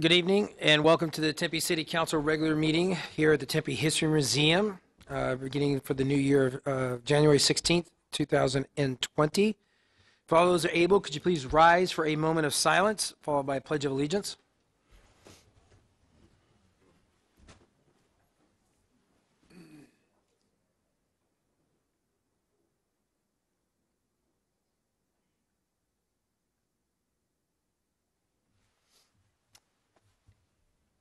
Good evening and welcome to the Tempe City Council regular meeting here at the Tempe History Museum, beginning for the new year of January 16th, 2020. For all those who are able, could you please rise for a moment of silence, followed by a Pledge of Allegiance?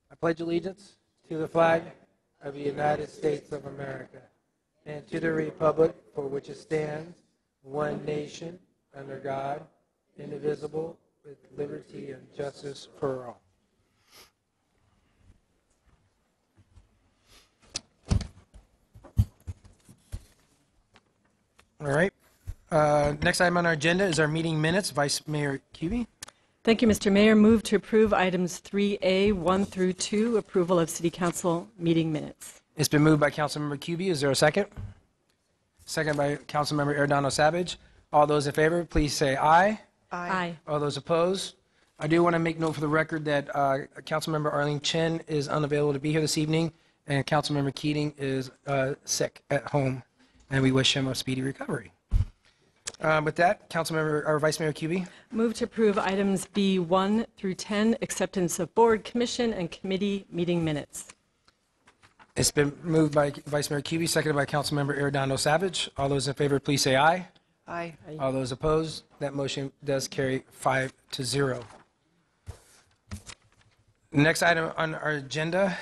I pledge allegiance to the flag of the United States of America and to the republic for which it stands, one nation, under God, indivisible, with liberty and justice for all. All right. Next item on our agenda is our meeting minutes. Vice Mayor Cubey. Thank you, Mr. Mayor. Move to approve items 3A, 1 through 2, approval of City Council meeting minutes. It's been moved by Councilmember Cubey. Is there a second? Second by Councilmember Arredondo Savage. All those in favor, please say aye. Aye. All those opposed? I do want to make note for the record that Councilmember Arlene Chin is unavailable to be here this evening, and Councilmember Keating is sick at home, and we wish him a speedy recovery. With that, Councilmember or Vice Mayor Cubey. Move to approve items B1 through 10, acceptance of board, commission, and committee meeting minutes. It's been moved by Vice Mayor Cubey, seconded by Councilmember Arredondo Savage. All those in favor, please say aye. Aye. All those opposed? That motion does carry 5-0. Next item on our agenda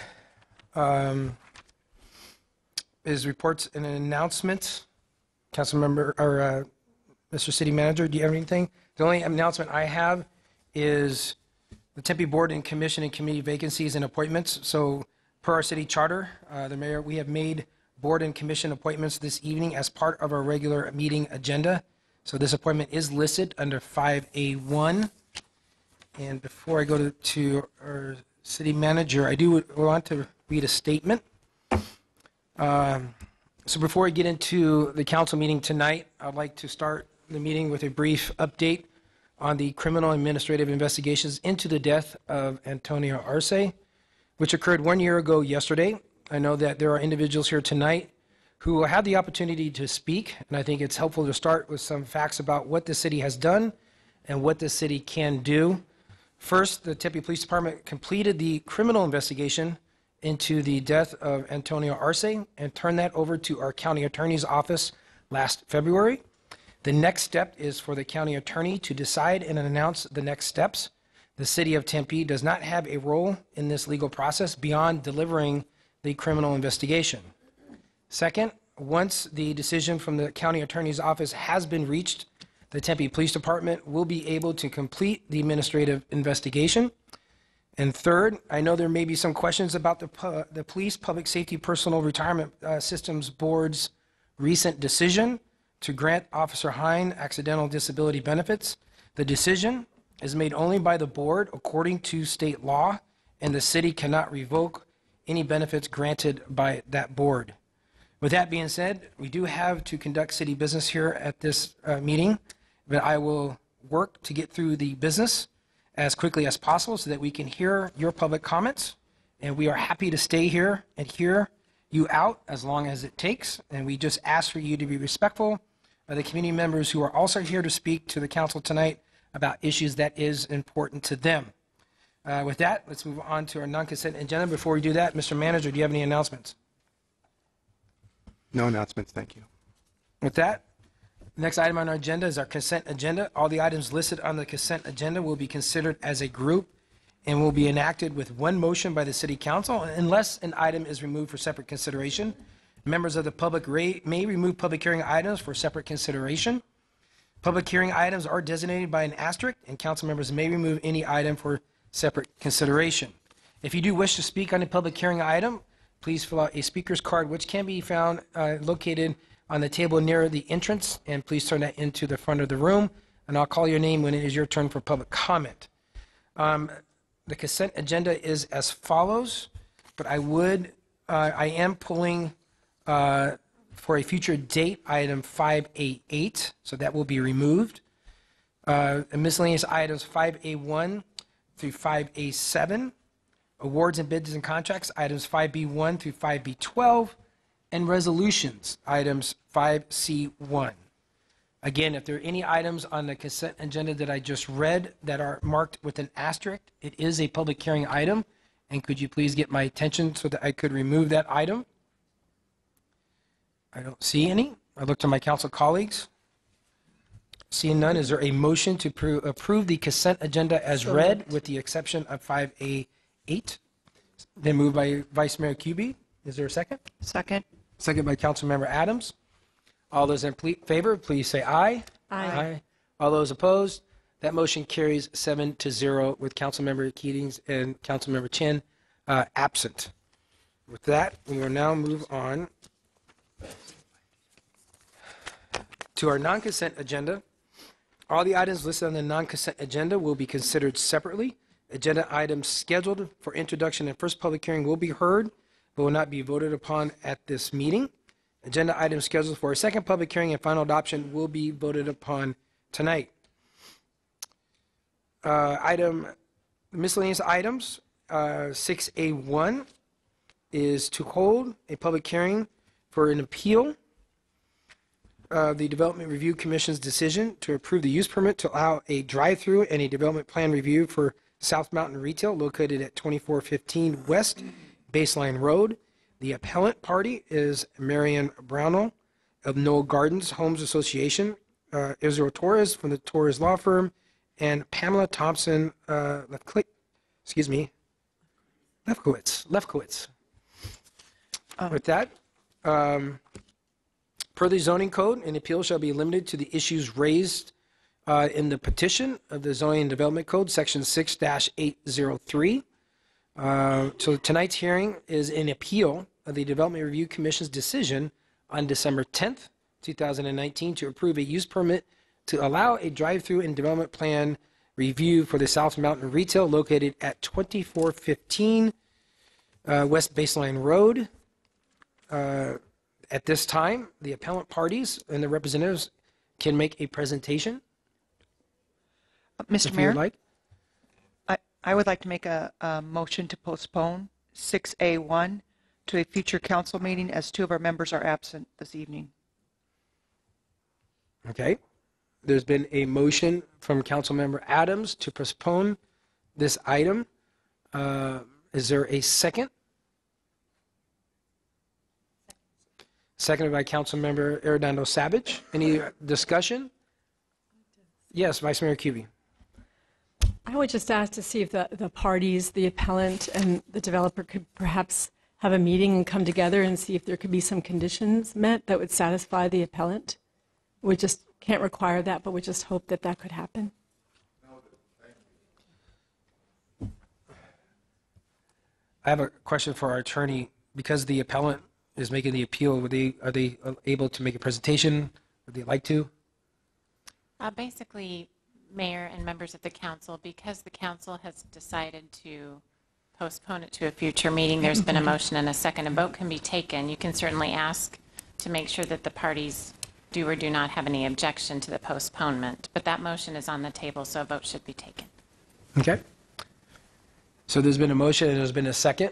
is reports and announcements. Councilmember or Mr. City Manager, do you have anything? The only announcement I have is the Tempe Board and Commission and Committee vacancies and appointments. So per our city charter, the mayor, we have made board and commission appointments this evening as part of our regular meeting agenda. So this appointment is listed under 5A1. And before I go to our city manager, I do want to read a statement. So before we get into the council meeting tonight, I'd like to start the meeting with a brief update on the criminal administrative investigations into the death of Antonio Arce, which occurred 1 year ago yesterday. I know that there are individuals here tonight who had the opportunity to speak, and I think it's helpful to start with some facts about what the city has done and what the city can do. First, the Tempe Police Department completed the criminal investigation into the death of Antonio Arce and turned that over to our county attorney's office last February. The next step is for the county attorney to decide and announce the next steps. The city of Tempe does not have a role in this legal process beyond delivering the criminal investigation. Second, once the decision from the county attorney's office has been reached, the Tempe Police Department will be able to complete the administrative investigation. And third, I know there may be some questions about the Police Public Safety Personal Retirement Systems Board's recent decision to grant Officer Hine accidental disability benefits. The decision is made only by the board according to state law, and the city cannot revoke any benefits granted by that board. With that being said, we do have to conduct city business here at this meeting, but I will work to get through the business as quickly as possible so that we can hear your public comments, and we are happy to stay here and hear you out as long as it takes, and we just ask for you to be respectful of the community members who are also here to speak to the council tonight about issues that is important to them. With that, let's move on to our non-consent agenda. Before we do that, Mr. Manager, do you have any announcements? No announcements, thank you. With that, the next item on our agenda is our consent agenda. All the items listed on the consent agenda will be considered as a group and will be enacted with one motion by the City Council unless an item is removed for separate consideration. Members of the public may remove public hearing items for separate consideration. Public hearing items are designated by an asterisk, and council members may remove any item for separate consideration. If you do wish to speak on a public hearing item, please fill out a speaker's card, which can be found located on the table near the entrance, and please turn that into the front of the room, and I'll call your name when it is your turn for public comment. The consent agenda is as follows, but I am pulling for a future date item 5A8, so that will be removed. Miscellaneous items 5A1 through 5A7 awards and bids and contracts, items 5B1 through 5B12, and resolutions, items 5C1. Again, if there are any items on the consent agenda that I just read that are marked with an asterisk, it is a public hearing item. And could you please get my attention so that I could remove that item? I don't see any. I look to my council colleagues. Seeing none, is there a motion to approve the consent agenda as So read moved. with the exception of 5A8? Then moved by Vice Mayor Kuby. Is there a second? Second. Second by Councilmember Adams. All those in favor, please say aye. Aye. All those opposed? That motion carries 7-0 with Councilmember Keatings and Councilmember Chin absent. With that, we will now move on to our non-consent agenda. All the items listed on the non-consent agenda will be considered separately. Agenda items scheduled for introduction and first public hearing will be heard, but will not be voted upon at this meeting. Agenda items scheduled for a second public hearing and final adoption will be voted upon tonight. Miscellaneous items, 6A1 is to hold a public hearing for an appeal of the Development Review Commission's decision to approve the use permit to allow a drive-through and a development plan review for South Mountain Retail located at 2415 West Baseline Road. The appellant party is Marion Brownell of Knoll Gardens Homes Association, Israel Torres from the Torres Law Firm, and Pamela Thompson Lefkowitz. With that, per the zoning code, an appeal shall be limited to the issues raised in the petition of the Zoning and Development Code, Section 6-803. So tonight's hearing is an appeal of the Development Review Commission's decision on December 10th, 2019, to approve a use permit to allow a drive-through and development plan review for the South Mountain Retail located at 2415 West Baseline Road. At this time, the appellant parties and the representatives can make a presentation. Mr. If you Mayor, would like. I would like to make a motion to postpone 6A1 to a future council meeting as two of our members are absent this evening. Okay. There's been a motion from Councilmember Adams to postpone this item. Is there a second? Seconded by Councilmember Arredondo Savage. Any discussion? Yes, Vice Mayor Kuby. I would just ask to see if the parties, the appellant and the developer could perhaps have a meeting and come together and see if there could be some conditions met that would satisfy the appellant. We just can't require that, but we just hope that that could happen. I have a question for our attorney. Because the appellant is making the appeal, are they able to make a presentation? Would they like to? Basically, Mayor and members of the council, because the council has decided to postpone it to a future meeting, there's been a motion and a second. A vote can be taken. You can certainly ask to make sure that the parties do or do not have any objection to the postponement. But that motion is on the table, so a vote should be taken. Okay. So there's been a motion and there's been a second.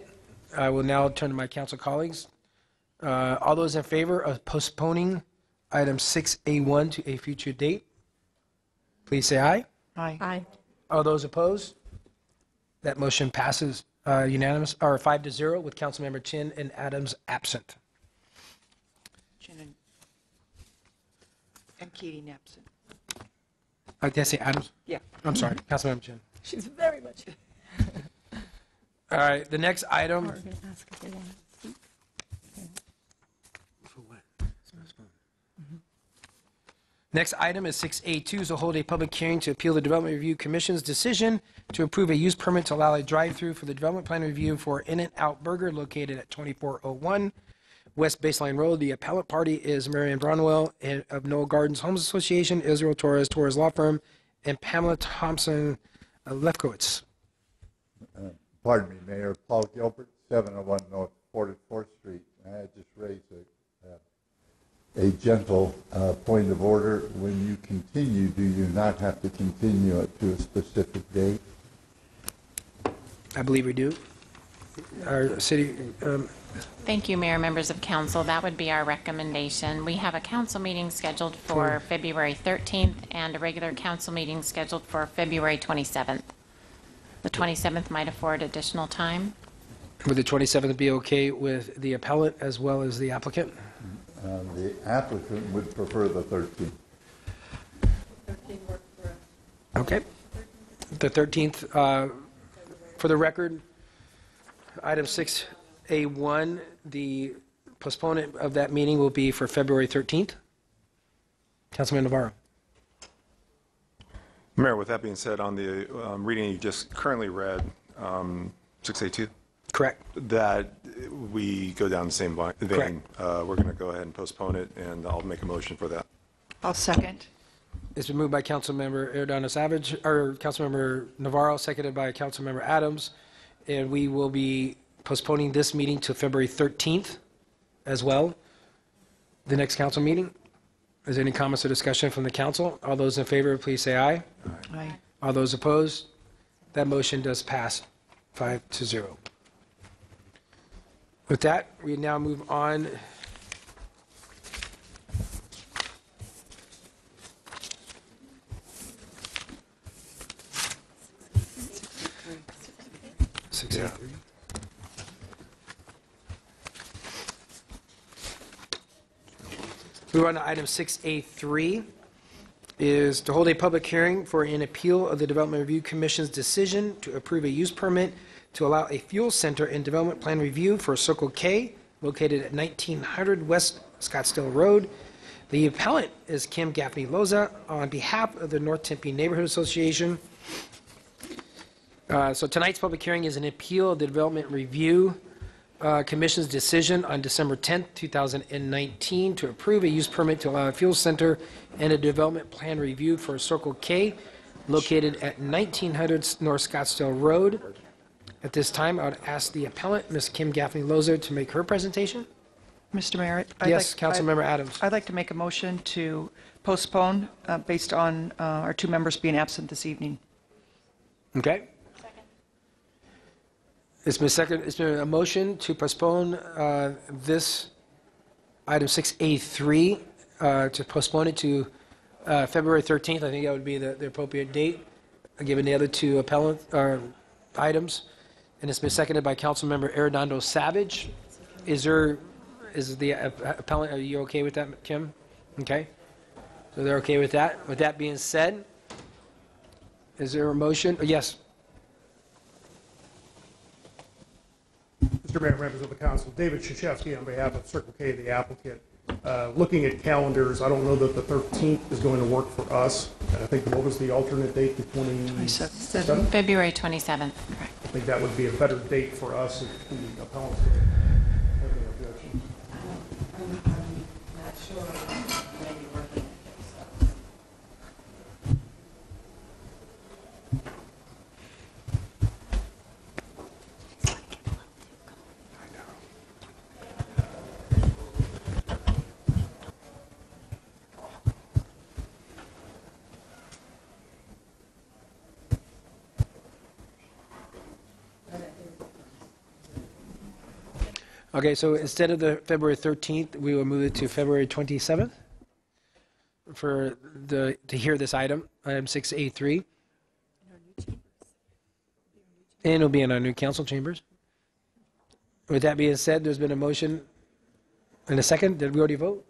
I will now turn to my council colleagues. All those in favor of postponing item 6A1 to a future date, please say aye. Aye. Aye. All those opposed? That motion passes unanimous, or 5-0 with Councilmember Chin and Adams absent. And Keating absent. Did I say Adams? Yeah. I'm sorry, Councilmember Chin. She's very much. All right, the next item. We're going to ask if they want to speak. For what? Next item is 6A2, to hold a public hearing to appeal the Development Review Commission's decision to approve a use permit to allow a drive-through for the development plan review for In-N-Out Burger located at 2401 West Baseline Road. The appellate party is Marion Brownwell of Knoll Gardens Homes Association, Israel Torres, Torres Law Firm, and Pamela Thompson Lefkowitz. Pardon me, Mayor. Paul Gilbert, 701 North 44th Street. I had just raised a gentle point of order. When you continue, do you not have to continue it to a specific date? I believe we do. our city, Thank you, Mayor, members of council. That would be our recommendation. We have a council meeting scheduled for February 13th and a regular council meeting scheduled for February 27th. The 27th might afford additional time. would the 27th be okay with the appellant as well as the applicant? The applicant would prefer the 13th. Okay. The 13th, for the record, item 6A1, the postponement of that meeting will be for February 13th. Councilman Navarro. Mayor, with that being said, on the reading you just currently read, 6A2, Correct. that we go down the same vein. Correct. We're going to go ahead and postpone it, and I'll make a motion for that. I'll second. It's been moved by Councilmember Arredondo Savage, or Councilmember Navarro, seconded by Councilmember Adams, and we will be postponing this meeting to February 13th as well, the next council meeting. Is there any comments or discussion from the council? All those in favor, please say aye. Aye. All those opposed? That motion does pass 5-0. With that, we now move on. Yeah. Move on to item 6A3, is to hold a public hearing for an appeal of the Development Review Commission's decision to approve a use permit to allow a fuel center and development plan review for Circle K located at 1900 West Scottsdale Road. The appellant is Kim Gaffney Loza on behalf of the North Tempe Neighborhood Association. So tonight's public hearing is an appeal of the Development Review Commission's decision on December 10th, 2019 to approve a use permit to allow a fuel center and a development plan review for Circle K located at 1900 North Scottsdale Road. At this time, I would ask the appellant, Ms. Kim Gaffney Loza, to make her presentation. Mr. Mayor? Yes, Councilmember Adams. I'd like to make a motion to postpone based on our two members being absent this evening. Okay. It's been a motion to postpone this item 6A3 to postpone it to February 13th. I think that would be the appropriate date, given the other two appellant items. And it's been seconded by Councilmember Arredondo Savage. Is the appellant, are you okay with that, Kim? Okay. So they're okay with that. With that being said, is there a motion? Yes. Mr. Mayor, members of the council, David Krzyzewski on behalf of Circle K, the applicant. Looking at calendars, I don't know that the 13th is going to work for us. I think, what was the alternate date, the 27th? February 27th, correct. I think that would be a better date for us if the appellants have any objections. I'm not sure. Maybe working. Okay, so instead of the February 13th, we will move it to February 27th to hear this item 6A3. And it'll be in our new council chambers. With that being said, there's been a motion and a second. Did we already vote?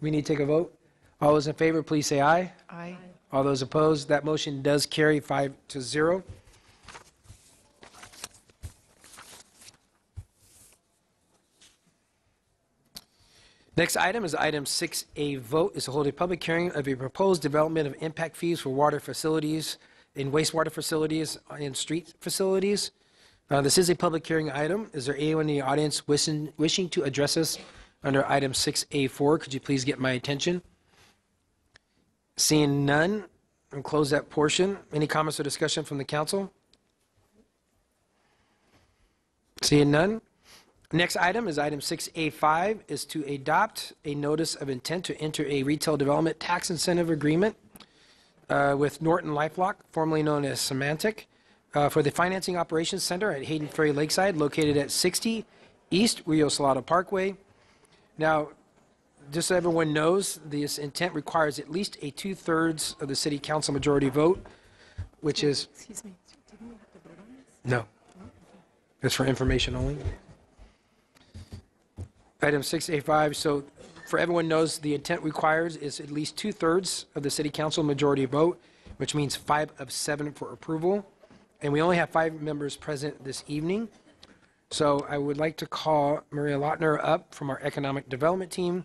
We need to take a vote. All those in favor, please say aye. Aye. All those opposed, that motion does carry 5-0. Next item is item 6A vote is to hold a public hearing of a proposed development of impact fees for water facilities in wastewater facilities and street facilities. This is a public hearing item. Is there anyone in the audience wishing to address this under item 6A4? Could you please get my attention? Seeing none, I'll close that portion. Any comments or discussion from the council? Seeing none. Next item is item 6A5 is to adopt a notice of intent to enter a retail development tax incentive agreement with Norton LifeLock, formerly known as Semantic, for the Financing Operations Center at Hayden Ferry Lakeside, located at 60 East Rio Salado Parkway. Now, just so everyone knows, this intent requires at least a 2/3 of the city council majority vote, which is, Excuse me, didn't we have to vote on this? no, it's for information only. Item 6A5, so for everyone knows, the intent requires is at least 2/3 of the city council majority vote, which means 5 of 7 for approval. And we only have 5 members present this evening. So I would like to call Maria Lautner up from our economic development team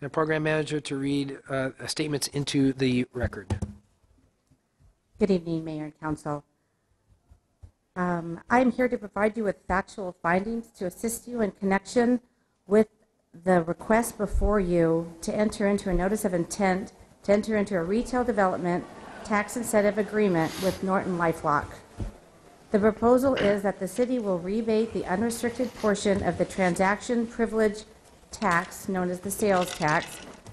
and program manager to read statements into the record. Good evening, Mayor and Council. I am here to provide you with factual findings to assist you in connection with the request before you to enter into a notice of intent to enter into a retail development tax incentive agreement with Norton LifeLock. The proposal is that the city will rebate the unrestricted portion of the transaction privilege tax, known as the sales tax,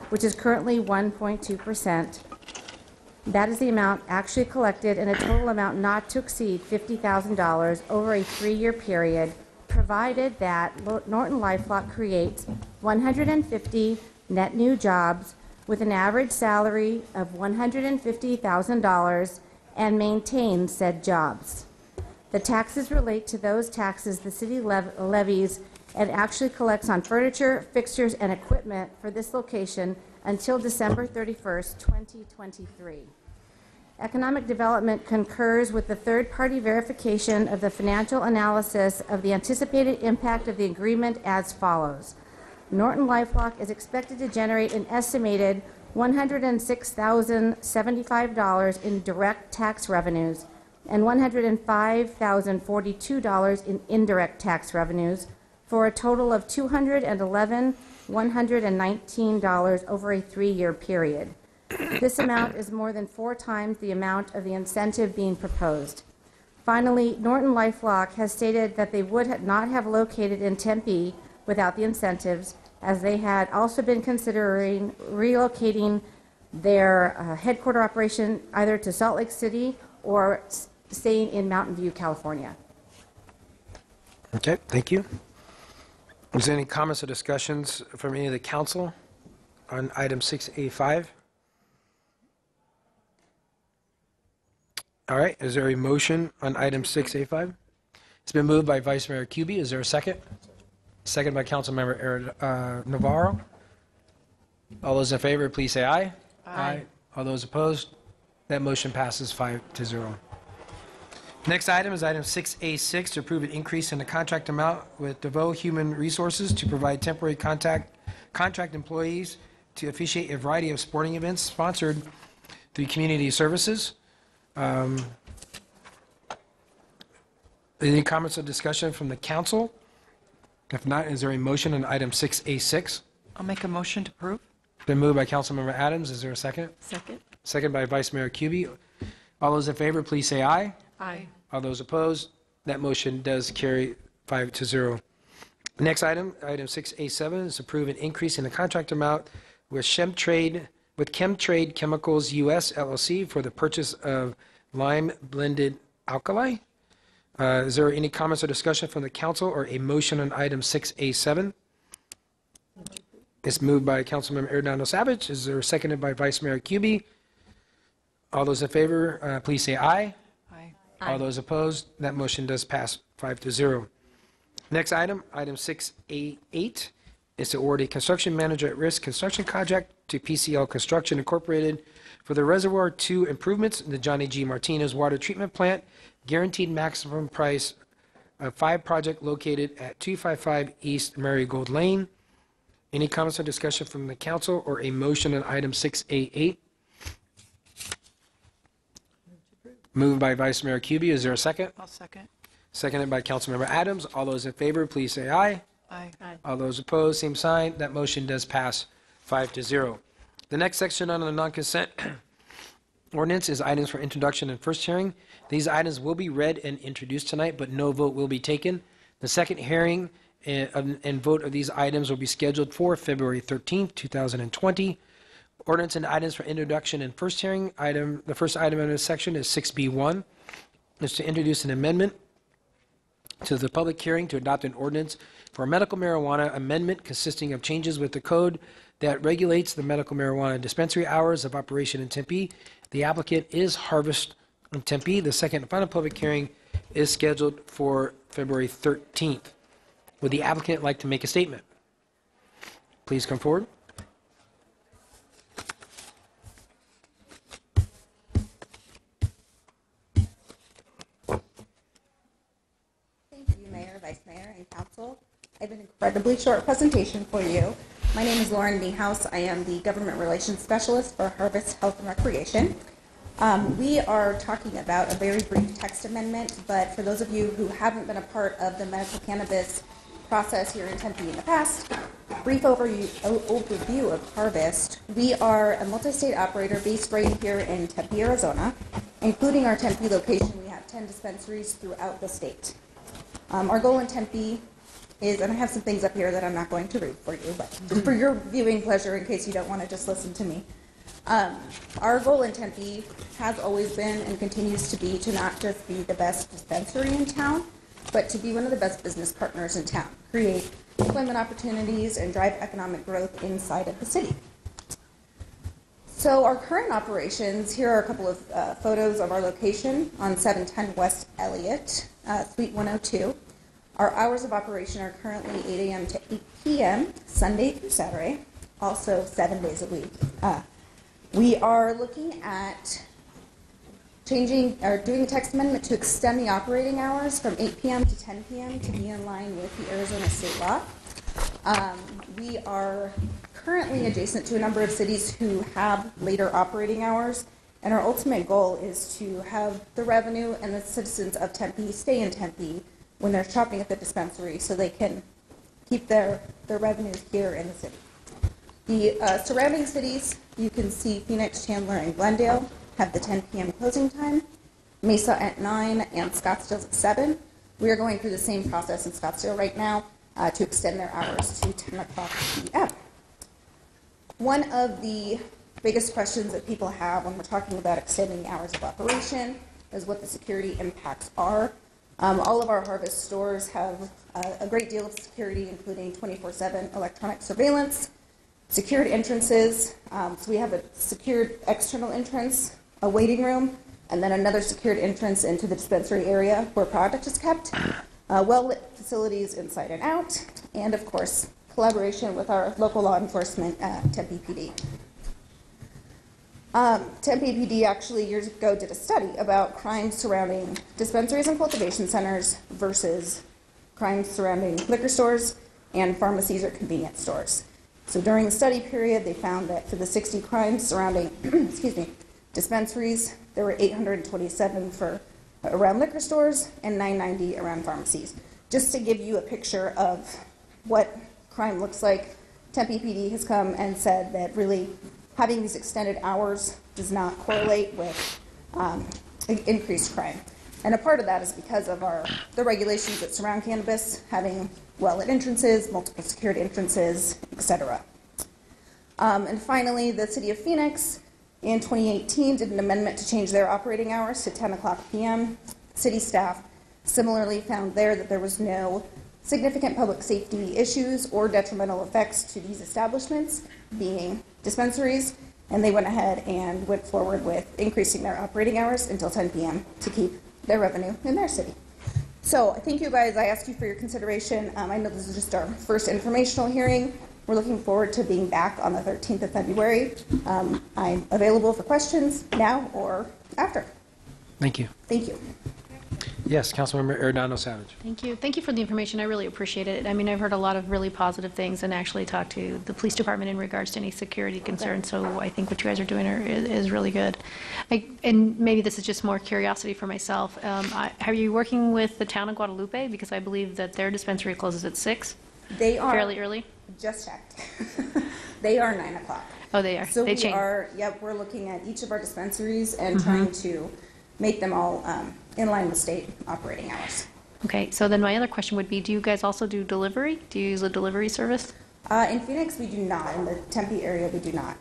which is currently 1.2%. That is the amount actually collected in a total amount not to exceed $50,000 over a 3-year period, provided that Norton LifeLock creates 150 net new jobs with an average salary of $150,000 and maintains said jobs. The taxes relate to those taxes the city levies and actually collects on furniture, fixtures, and equipment for this location until December 31st, 2023. Economic Development concurs with the third-party verification of the financial analysis of the anticipated impact of the agreement as follows. Norton LifeLock is expected to generate an estimated $106,075 in direct tax revenues and $105,042 in indirect tax revenues, for a total of $211,119 over a 3-year period. This amount is more than 4 times the amount of the incentive being proposed. Finally, Norton LifeLock has stated that they would not have located in Tempe without the incentives, as they had also been considering relocating their headquarter operation either to Salt Lake City or staying in Mountain View, California. Okay, thank you. Is there any comments or discussions from any of the council on item 6A5? All right, is there a motion on item 6A5? It's been moved by Vice Mayor Kuby. Is there a second? Second by Councilmember Navarro. All those in favor, please say aye. Aye. All those opposed? That motion passes 5-0. Next item is item 6A6, to approve an increase in the contract amount with DeVoe Human Resources to provide temporary contract employees to officiate a variety of sporting events sponsored through community services. Any comments or discussion from the council? If not, is there a motion on item 6A6? I'll make a motion to approve. Been moved by Councilmember Adams. Is there a second? Second. Second by Vice Mayor Kuby. All those in favor, please say aye. Aye. All those opposed? That motion does carry 5-0. Next item, item 6A7, is approve an increase in the contract amount with Chemtrade Chemicals US LLC for the purchase of lime blended alkali. Is there any comments or discussion from the council or a motion on item 6A7? It's moved by Councilmember Arredondo Savage. Is there seconded by Vice Mayor Kuby? All those in favor, please say aye. Aye. All those opposed? That motion does pass 5-0. Next item, item 6A8, is to award a construction manager at risk construction contract to PCL Construction Incorporated for the Reservoir 2 improvements in the Johnny G. Martinez Water Treatment Plant, guaranteed maximum price of 5 project located at 255 East Marigold Lane. Any comments or discussion from the council or a motion on item 6A8? Moved by Vice Mayor Kuby. Is there a second? I'll second. Seconded by Councilmember Adams. All those in favor, please say aye. Aye. All those opposed, same sign. That motion does pass 5-0. The next section on the non-consent ordinance is items for introduction and first hearing. These items will be read and introduced tonight, but no vote will be taken. The second hearing and vote of these items will be scheduled for February 13th, 2020. Ordinance and items for introduction and first hearing. The first item in this section is 6B1. is to introduce an amendment to the public hearing to adopt an ordinance for medical marijuana amendment consisting of changes with the code that regulates the medical marijuana dispensary hours of operation in Tempe. The applicant is Harvest in Tempe. The second and final public hearing is scheduled for February 13th. Would the applicant like to make a statement? Please come forward. Thank you, Mayor, Vice Mayor, and Council. I have an incredibly short presentation for you. My name is Lauren Niehaus. I am the Government Relations Specialist for Harvest Health and Recreation. We are talking about a very brief text amendment, but for those of you who haven't been a part of the medical cannabis process here in Tempe in the past, brief overview of Harvest. We are a multi-state operator based right here in Tempe, Arizona. Including our Tempe location, we have 10 dispensaries throughout the state. Our goal in Tempe is, and I have some things up here that I'm not going to read for you, but just for your viewing pleasure in case you don't want to just listen to me. Our goal in Tempe has always been and continues to be to not just be the best dispensary in town, but to be one of the best business partners in town, create employment opportunities and drive economic growth inside of the city. So our current operations, here are a couple of photos of our location on 710 West Elliott, Suite 102. Our hours of operation are currently 8 a.m. to 8 p.m., Sunday through Saturday, also 7 days a week. We are looking at doing a text amendment to extend the operating hours from 8 p.m. to 10 p.m. to be in line with the Arizona state law. We are currently adjacent to a number of cities who have later operating hours, and our ultimate goal is to have the revenue and the citizens of Tempe stay in Tempe when they're shopping at the dispensary so they can keep their revenues here in the city. The surrounding cities, you can see Phoenix, Chandler, and Glendale have the 10 p.m. closing time, Mesa at 9, and Scottsdale at 7. We are going through the same process in Scottsdale right now to extend their hours to 10 o'clock p.m. One of the biggest questions that people have when we're talking about extending the hours of operation is what the security impacts are. All of our Harvest stores have a great deal of security, including 24/7 electronic surveillance, secured entrances. So we have a secured external entrance, a waiting room, and then another secured entrance into the dispensary area where product is kept, well-lit facilities inside and out, and of course, collaboration with our local law enforcement, Tempe PD. Tempe PD actually years ago did a study about crimes surrounding dispensaries and cultivation centers versus crimes surrounding liquor stores and pharmacies or convenience stores. So during the study period, they found that for the 60 crimes surrounding dispensaries, there were 827 for around liquor stores and 990 around pharmacies. Just to give you a picture of what crime looks like, Tempe PD has come and said that really having these extended hours does not correlate with increased crime. And a part of that is because of the regulations that surround cannabis, having well-lit entrances, multiple secured entrances, etc. And finally, the city of Phoenix in 2018 did an amendment to change their operating hours to 10 o'clock p.m. City staff similarly found there that there was no significant public safety issues or detrimental effects to these establishments, being dispensaries, and they went ahead and went forward with increasing their operating hours until 10 p.m. to keep their revenue in their city. So thank you guys. I asked you for your consideration. I know this is just our first informational hearing. We're looking forward to being back on the 13th of February. I'm available for questions now or after. Thank you. Thank you. Yes, Councilmember Arredondo Savage. Thank you. Thank you for the information. I really appreciate it. I mean, I've heard a lot of really positive things and actually talked to the police department in regards to any security concerns. So I think what you guys are doing is really good. And maybe this is just more curiosity for myself. Are you working with the town of Guadalupe? Because I believe that their dispensary closes at 6. They are. Fairly early? Just checked. They are 9 o'clock. Oh, they are. So they we change. are, yep, we're looking at each of our dispensaries and trying to make them all in line with state operating hours. Okay, so then my other question would be, do you guys also do delivery? Do you use a delivery service? In Phoenix, we do not. In the Tempe area, we do not.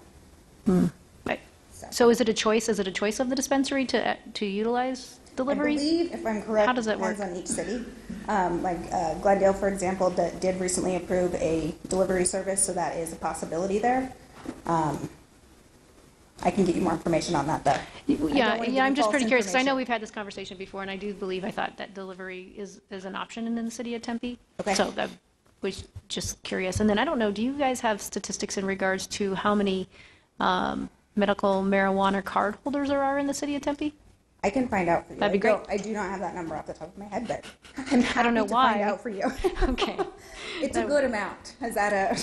Right. So is it a choice? Is it a choice of the dispensary to utilize delivery? I believe, if I'm correct, How does that work? depends on each city. Glendale, for example, did recently approve a delivery service, so that is a possibility there. I can get you more information on that, though. Yeah, I'm just pretty curious, because I know we've had this conversation before, and I do believe, I thought that delivery is an option in the city of Tempe. Okay. So that was just curious. And then, I don't know, do you guys have statistics in regards to how many medical marijuana card holders there are in the city of Tempe? I can find out for you. That'd be great. I do not have that number off the top of my head, but I'm happy I don't know to why. find out for you. Okay. It's a good amount. Is that a...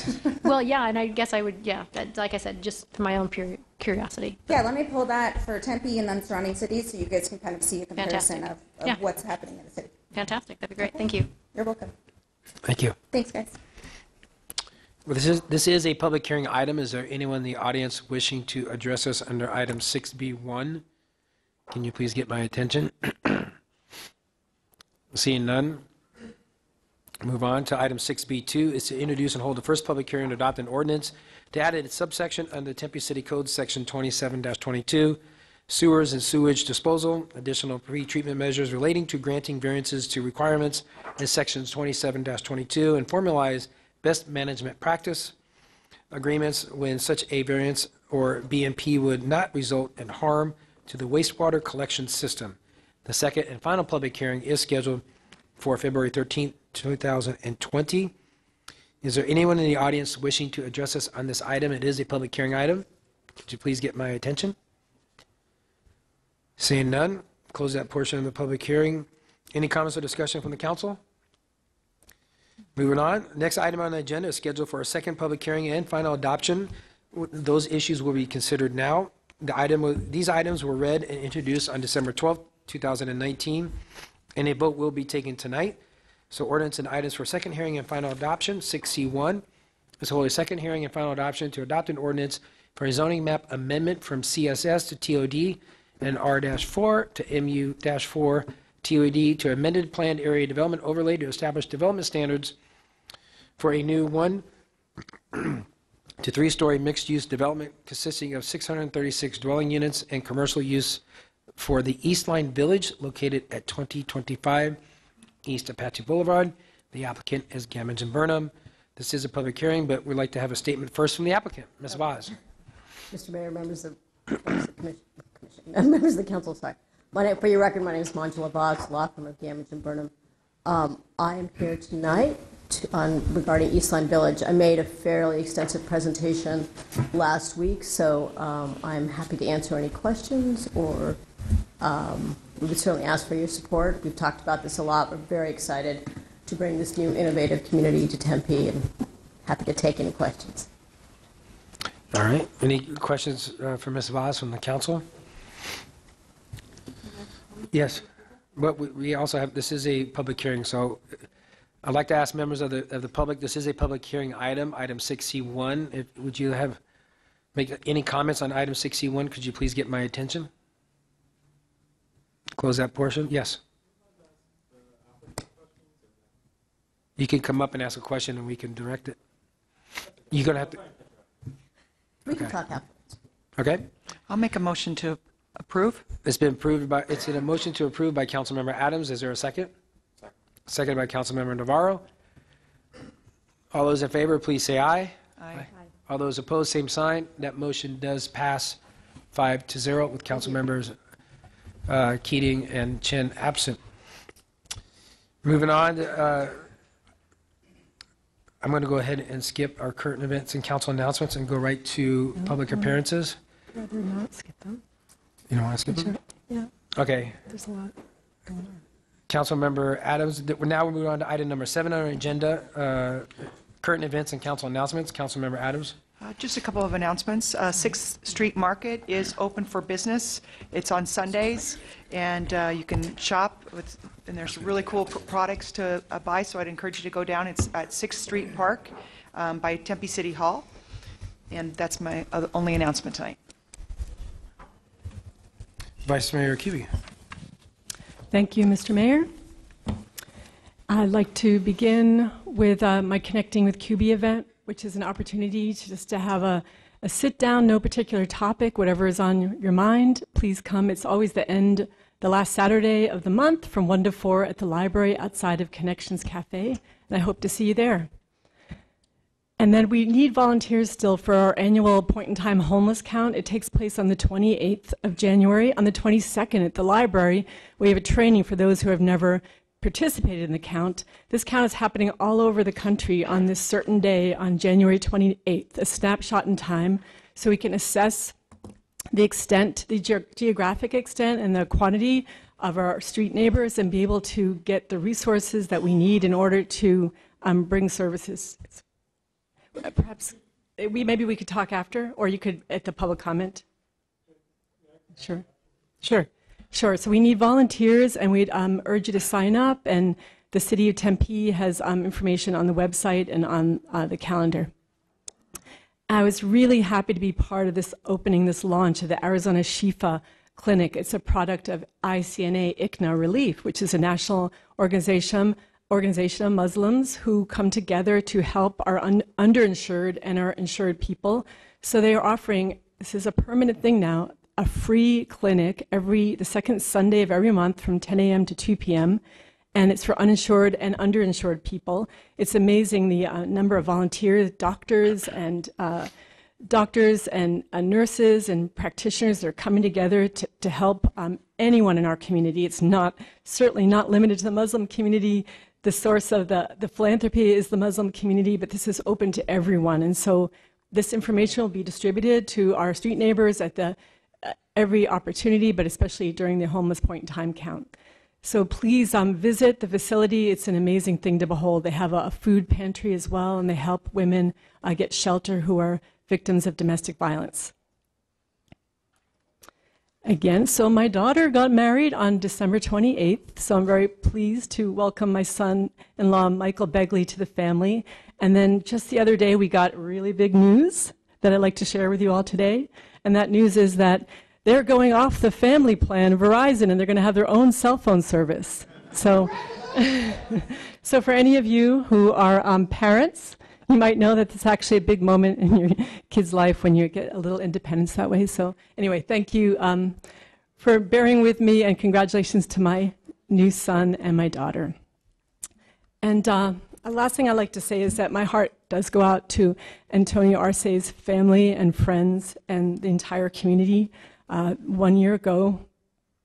Well, yeah, and I guess I would, like I said, just for my own curiosity. Yeah, let me pull that for Tempe and then surrounding cities so you guys can kind of see a comparison Fantastic. of Yeah. what's happening in the city. Fantastic, that'd be great, thank you. You're welcome. Thank you. Thanks, guys. Well, this is a public hearing item. Is there anyone in the audience wishing to address us under item 6B1? Can you please get my attention? Seeing none. Move on to item 6B2. Is to introduce and hold the first public hearing to adopt an ordinance to add a subsection under the Tempe City Code, Section 27-22, sewers and sewage disposal, additional pre-treatment measures relating to granting variances to requirements in Sections 27-22, and formalize best management practice agreements when such a variance or BMP would not result in harm to the wastewater collection system. The second and final public hearing is scheduled for February 13th, 2020. Is there anyone in the audience wishing to address us on this item? It is a public hearing item. Could you please get my attention? Seeing none, close that portion of the public hearing. Any comments or discussion from the council? Moving on, next item on the agenda is scheduled for a second public hearing and final adoption. Those issues will be considered now. These items were read and introduced on December 12th, 2019, and a vote will be taken tonight. So ordinance and items for second hearing and final adoption. 6C1 is to hold a second hearing and final adoption to adopt an ordinance for a zoning map amendment from CSS to TOD and R-4 to MU-4 TOD to amended planned area development overlay to establish development standards for a new 1 to 3-story mixed-use development consisting of 636 dwelling units and commercial use for the East Line Village located at 2025 East Apache Boulevard. The applicant is Gammons and Burnham. This is a public hearing, but we'd like to have a statement first from the applicant. Ms. Vaz. Mr. Mayor, members of the commission, members of the council, sorry. For your record, my name is Manjula Vaz, law firm of Gammons and Burnham. I am here tonight regarding Eastline Village. I made a fairly extensive presentation last week, so I'm happy to answer any questions, or we would certainly ask for your support. We've talked about this a lot. We're very excited to bring this new innovative community to Tempe, and happy to take any questions. All right. Any questions for Ms. Vaz from the council? Yes. But we also have, this is a public hearing, so I'd like to ask members of the public, this is a public hearing item 6C1. Would you make any comments on item 6C1? Could you please get my attention? Close that portion. Yes. You can come up and ask a question and we can direct it. You're going to have to. We can talk afterwards. Okay. I'll make a motion to approve. It's in a motion to approve by Councilmember Adams. Is there a second? Second by Councilmember Navarro. All those in favor, please say aye. Aye. All those opposed, same sign. That motion does pass 5-0 with Councilmembers Keating and Chen absent. Moving on, I'm going to go ahead and skip our current events and council announcements and go right to public appearances. Rather not skip them. You don't want to skip them? Yeah, Okay. there's a lot going on. Councilmember Adams, now we're moving on to item number 7 on our agenda, current events and council announcements. Councilmember Adams. Just a couple of announcements. 6th Street Market is open for business. It's on Sundays, and you can shop, and there's really cool products to buy, so I'd encourage you to go down. It's at 6th Street Park by Tempe City Hall, and that's my only announcement tonight. Vice Mayor Kuby. Thank you, Mr. Mayor. I'd like to begin with my Connecting with QB event, which is an opportunity to have a sit down, no particular topic, whatever is on your mind, please come. It's always the end the last Saturday of the month from 1 to 4 at the library outside of Connections Cafe, and I hope to see you there. And then we need volunteers still for our annual point-in-time homeless count. It takes place on the 28th of January. On the 22nd at the library, we have a training for those who have never participated in the count. This count is happening all over the country on this certain day on January 28th, a snapshot in time, so we can assess the extent, the geographic extent and the quantity of our street neighbors and be able to get the resources that we need in order to bring services. Perhaps maybe we could talk after, or you could at the public comment. Sure. So we need volunteers, and we'd urge you to sign up. And the city of Tempe has information on the website and on the calendar. I was really happy to be part of this opening, this launch of the Arizona Shifa Clinic. It's a product of ICNA Relief, which is a national organization of Muslims who come together to help our underinsured and our insured people. So they are offering, this is a permanent thing now, a free clinic the second Sunday of every month from 10 a.m. to 2 p.m. And it's for uninsured and underinsured people. It's amazing the number of volunteers, doctors and nurses and practitioners that are coming together to help anyone in our community. It's certainly not limited to the Muslim community. The source of the philanthropy is the Muslim community, but this is open to everyone. And so this information will be distributed to our street neighbors at every opportunity, but especially during the homeless point in time count. So please visit the facility. It's an amazing thing to behold. They have a food pantry as well, and they help women get shelter who are victims of domestic violence. Again, so my daughter got married on December 28th, so I'm very pleased to welcome my son-in-law, Michael Begley, to the family. And then just the other day, we got really big news that I'd like to share with you all today. And that news is that they're going off the family plan, Verizon, and they're going to have their own cell phone service. So, so for any of you who are parents, you might know that it's actually a big moment in your kid's life when you get a little independence that way. So anyway, thank you for bearing with me, and congratulations to my new son and my daughter. And the last thing I'd like to say is that my heart does go out to Antonio Arce's family and friends and the entire community. 1 year ago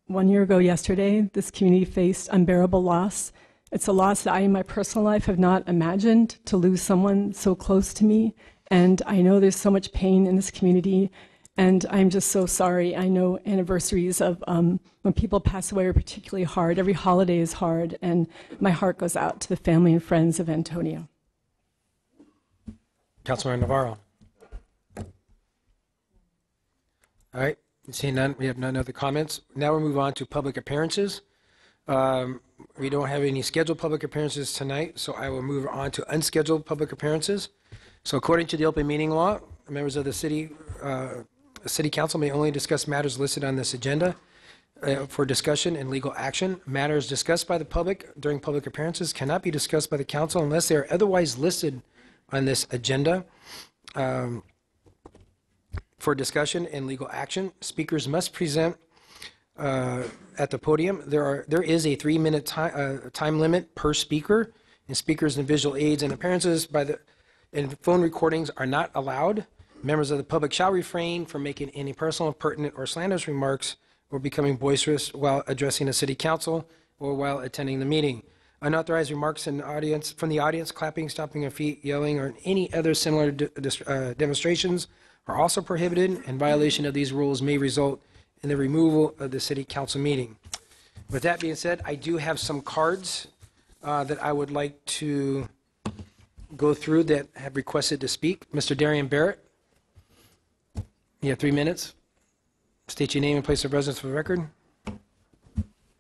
yesterday, this community faced unbearable loss. It's a loss that I, in my personal life, have not imagined, to lose someone so close to me. And I know there's so much pain in this community, and I'm just so sorry. I know anniversaries of when people pass away are particularly hard. Every holiday is hard, and my heart goes out to the family and friends of Antonio. Councilmember Navarro. All right, seeing none, we have none other comments. Now we'll move on to public appearances. We don't have any scheduled public appearances tonight, so I will move on to unscheduled public appearances. So according to the open meeting law, members of the city council may only discuss matters listed on this agenda for discussion and legal action. Matters discussed by the public during public appearances cannot be discussed by the council unless they are otherwise listed on this agenda for discussion and legal action. Speakers must present at the podium. There is a 3-minute time limit per speaker, and speakers and visual aids and appearances and phone recordings are not allowed. Members of the public shall refrain from making any personal, pertinent, or slanderous remarks or becoming boisterous while addressing the city council or while attending the meeting. Unauthorized remarks from the audience, clapping, stomping of feet, yelling, or any other similar demonstrations are also prohibited, and violation of these rules may result in the removal of the city council meeting. With that being said, I do have some cards that I would like to go through that have requested to speak. Mr. Darian Barrett, you have 3 minutes. State your name and place of residence for the record.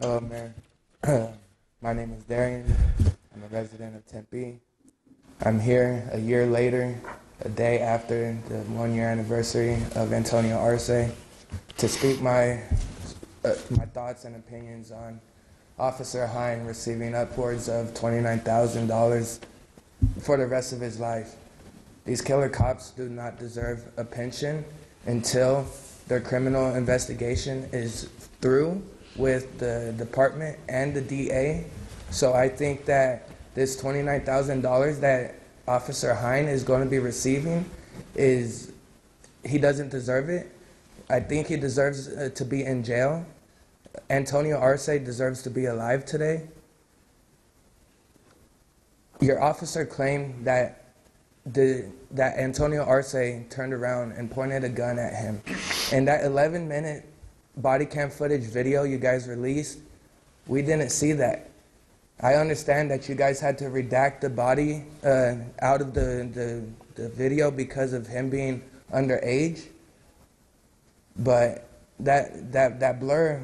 Hello, Mayor. My name is Darian. I'm a resident of Tempe. I'm here a year later, a day after the 1-year anniversary of Antonio Arce, to speak my thoughts and opinions on Officer Hine receiving upwards of $29,000 for the rest of his life. These killer cops do not deserve a pension until their criminal investigation is through with the department and the DA. So I think that this $29,000 that Officer Hine is going to be receiving he doesn't deserve it. I think he deserves to be in jail. Antonio Arce deserves to be alive today. Your officer claimed that Antonio Arce turned around and pointed a gun at him. And that 11-minute body cam footage video you guys released, we didn't see that. I understand that you guys had to redact the body out of the video because of him being underage, but that blur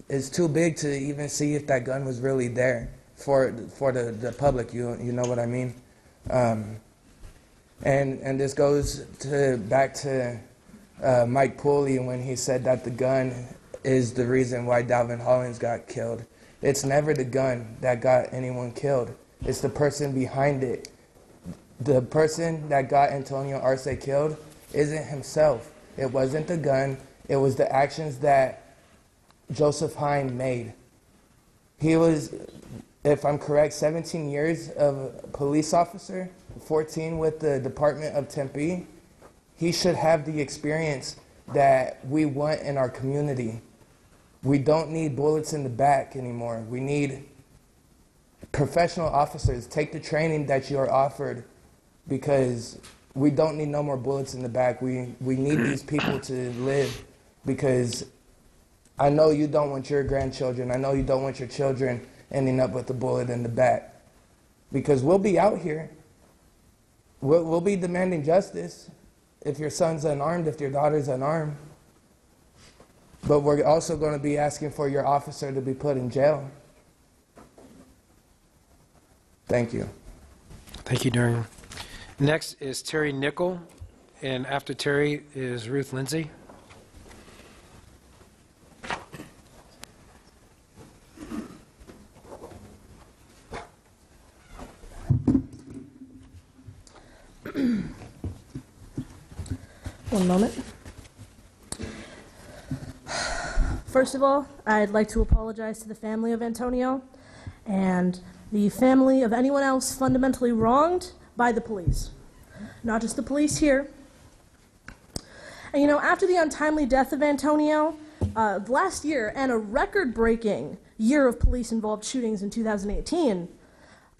is too big to even see if that gun was really there for the public. You know what I mean? And this goes back to Mike Pooley when he said that the gun is the reason why Dalvin Hollins got killed. It's never the gun that got anyone killed. It's the person behind it. The person that got Antonio Arce killed isn't himself. It wasn't the gun. It was the actions that Joseph Hine made. He was, if I'm correct, 17 years of a police officer, 14 with the Department of Tempe. He should have the experience that we want in our community. We don't need bullets in the back anymore. We need professional officers. Take the training that you are offered, because we don't need no more bullets in the back. We need these people to live, because I know you don't want your grandchildren, I know you don't want your children ending up with a bullet in the back. Because we'll be out here. We'll be demanding justice if your son's unarmed, if your daughter's unarmed. But we're also going to be asking for your officer to be put in jail. Thank you. Thank you, Darian. Next is Terry Nickel, and after Terry is Ruth Lindsay. One moment. First of all, I'd like to apologize to the family of Antonio and the family of anyone else fundamentally wronged by the police. Not just the police here. And you know, after the untimely death of Antonio, last year, and a record-breaking year of police-involved shootings in 2018,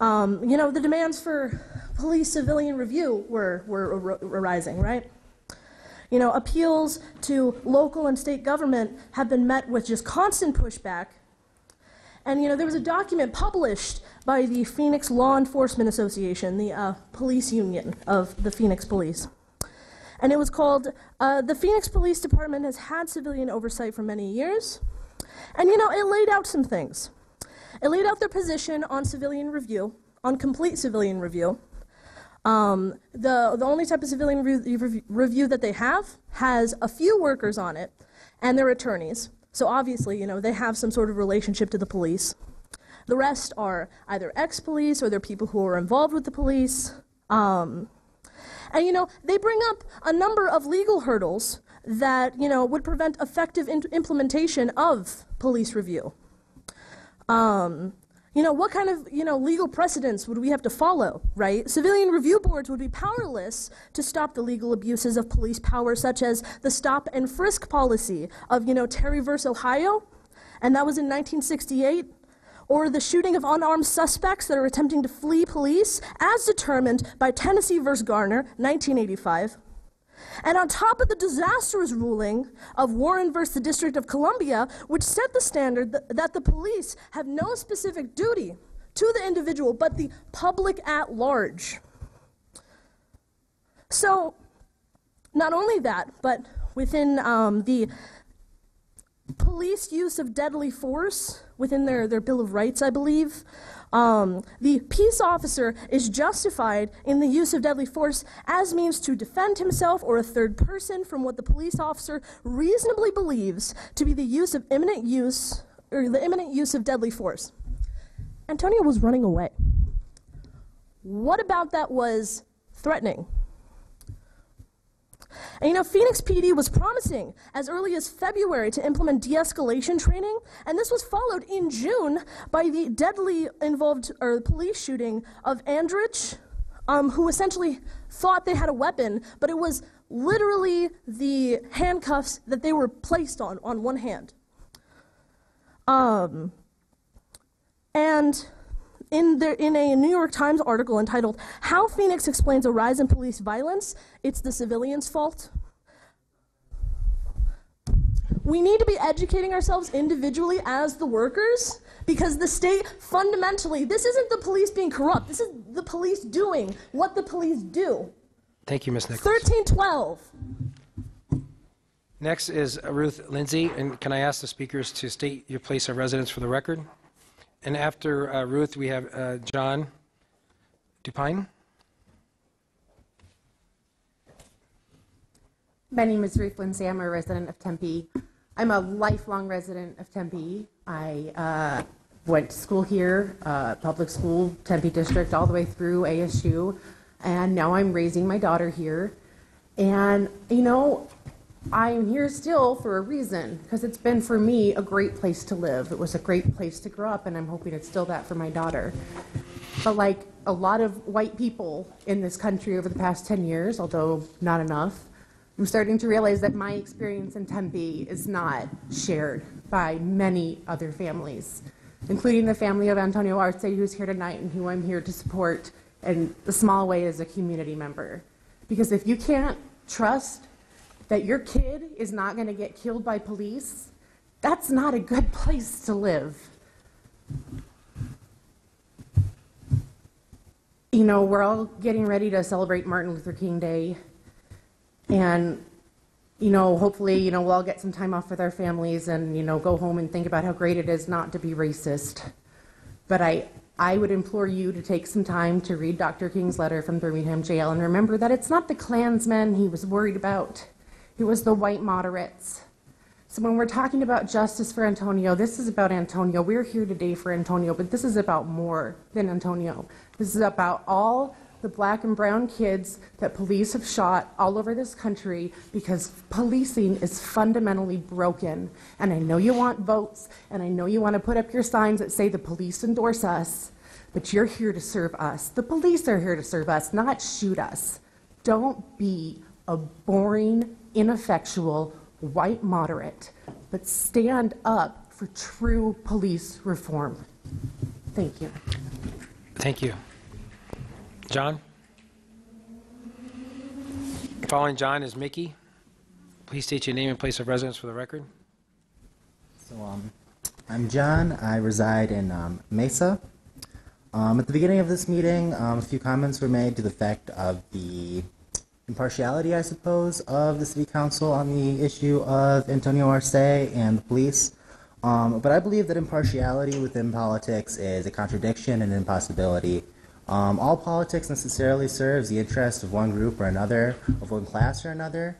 you know, the demands for police civilian review were arising, right? You know, appeals to local and state government have been met with just constant pushback. And, you know, there was a document published by the Phoenix Law Enforcement Association, the police union of the Phoenix Police. And it was called, The Phoenix Police Department Has Had Civilian Oversight for Many Years. And, you know, it laid out some things. It laid out their position on civilian review, on complete civilian review. The only type of civilian review that they have has a few workers on it, and they're attorneys. So obviously, you know, they have some sort of relationship to the police. The rest are either ex-police or they're people who are involved with the police. And, you know, they bring up a number of legal hurdles that, you know, would prevent effective implementation of police review. You know, what kind of, you know, legal precedents would we have to follow, right? Civilian review boards would be powerless to stop the legal abuses of police power, such as the stop and frisk policy of, you know, Terry versus Ohio, and that was in 1968, or the shooting of unarmed suspects that are attempting to flee police, as determined by Tennessee versus Garner, 1985. And on top of the disastrous ruling of Warren versus the District of Columbia, which set the standard that the police have no specific duty to the individual, but the public at large. So, not only that, but within the police use of deadly force, within their Bill of Rights, I believe, the peace officer is justified in the use of deadly force as means to defend himself or a third person from what the police officer reasonably believes to be the use of imminent use, or the imminent use of deadly force. Antonio was running away. What about that was threatening? And you know, Phoenix PD was promising as early as February to implement de-escalation training, and this was followed in June by the deadly involved or police shooting of Andrich, who essentially thought they had a weapon, but it was literally the handcuffs that they were placed on one hand. And in a New York Times article entitled "How Phoenix Explains a Rise in Police Violence, It's the Civilians' Fault." We need to be educating ourselves individually as the workers, because the state fundamentally, this isn't the police being corrupt, this is the police doing what the police do. Thank you, Ms. Nichols. 1312. Next is Ruth Lindsay, and can I ask the speakers to state your place of residence for the record? And after Ruth, we have John Dupine. My name is Ruth Lindsay. I'm a resident of Tempe. I'm a lifelong resident of Tempe. I went to school here, public school, Tempe District, all the way through ASU, and now I'm raising my daughter here. And, you know, I'm here still for a reason, because it's been for me a great place to live. It was a great place to grow up, and I'm hoping it's still that for my daughter. But like a lot of white people in this country over the past 10 years, although not enough, I'm starting to realize that my experience in Tempe is not shared by many other families, including the family of Antonio Arce, who's here tonight and who I'm here to support in a small way as a community member. Because if you can't trust that your kid is not going to get killed by police, that's not a good place to live. You know, we're all getting ready to celebrate Martin Luther King Day. And, you know, hopefully, you know, we'll all get some time off with our families and, you know, go home and think about how great it is not to be racist. But I would implore you to take some time to read Dr. King's letter from Birmingham jail and remember that it's not the Klansmen he was worried about. It was the white moderates. So when we're talking about justice for Antonio, this is about Antonio. We're here today for Antonio, but this is about more than Antonio. This is about all the black and brown kids that police have shot all over this country because policing is fundamentally broken. And I know you want votes, and I know you want to put up your signs that say the police endorse us, but you're here to serve us. The police are here to serve us, not shoot us. Don't be a boring, ineffectual white moderate, but stand up for true police reform. Thank you. Thank you. John? Following John is Mickey. Please state your name and place of residence for the record. So I'm John. I reside in Mesa. At the beginning of this meeting, a few comments were made to the effect of the impartiality, I suppose, of the City Council on the issue of Antonio Arce and the police. But I believe that impartiality within politics is a contradiction and an impossibility. All politics necessarily serves the interest of one group or another, of one class or another,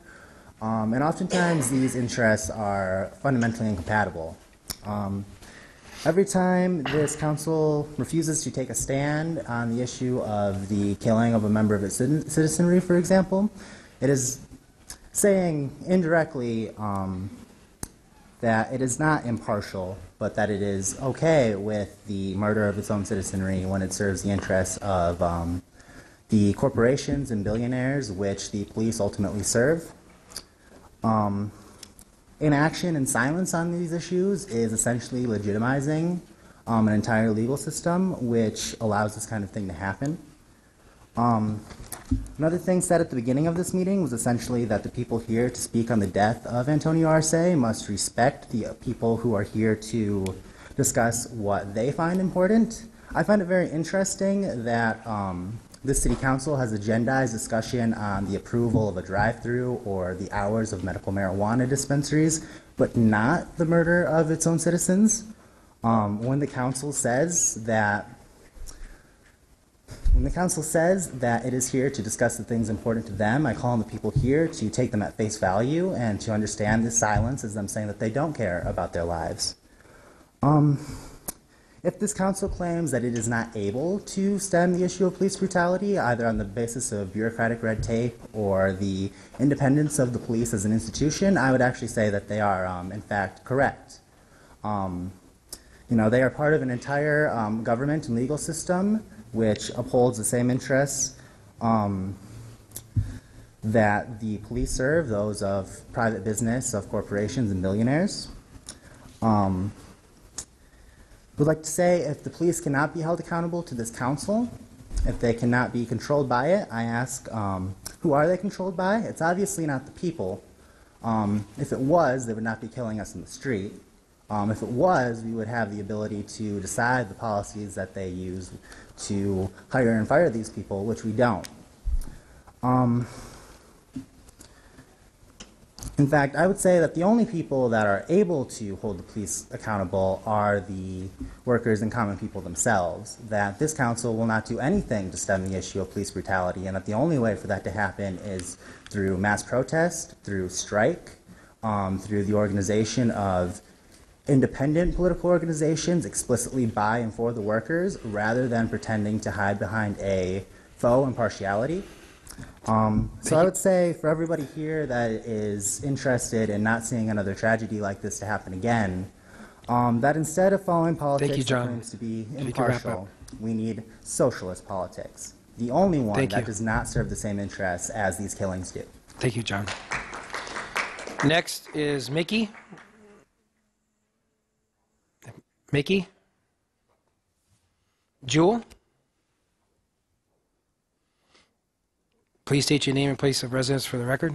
and oftentimes these interests are fundamentally incompatible. Every time this council refuses to take a stand on the issue of the killing of a member of its citizenry, for example, it is saying indirectly that it is not impartial, but that it is okay with the murder of its own citizenry when it serves the interests of the corporations and billionaires which the police ultimately serve. Inaction and silence on these issues is essentially legitimizing an entire legal system which allows this kind of thing to happen. Another thing said at the beginning of this meeting was essentially that the people here to speak on the death of Antonio Arce must respect the people who are here to discuss what they find important. I find it very interesting that this city council has agendized discussion on the approval of a drive-through or the hours of medical marijuana dispensaries, but not the murder of its own citizens. When the council says that it is here to discuss the things important to them, I call on the people here to take them at face value and to understand this silence as them saying that they don't care about their lives. If this council claims that it is not able to stem the issue of police brutality, either on the basis of bureaucratic red tape or the independence of the police as an institution, I would actually say that they are, in fact, correct. They are part of an entire government and legal system which upholds the same interests that the police serve, those of private business, of corporations and billionaires. Would like to say, if the police cannot be held accountable to this council, if they cannot be controlled by it, I ask, who are they controlled by? It's obviously not the people. If it was, they would not be killing us in the street. If it was, we would have the ability to decide the policies that they use to hire and fire these people, which we don't. In fact, I would say that the only people that are able to hold the police accountable are the workers and common people themselves, that this council will not do anything to stem the issue of police brutality, and that the only way for that to happen is through mass protest, through strike, through the organization of independent political organizations explicitly by and for the workers, rather than pretending to hide behind a faux impartiality. So I would say for everybody here that is interested in not seeing another tragedy like this to happen again, that instead of following politics that claims to be impartial, we need socialist politics. The only one that does not serve the same interests as these killings do. Thank you, John. Next is Mickey. Mickey? Jewel? Please state your name and place of residence for the record.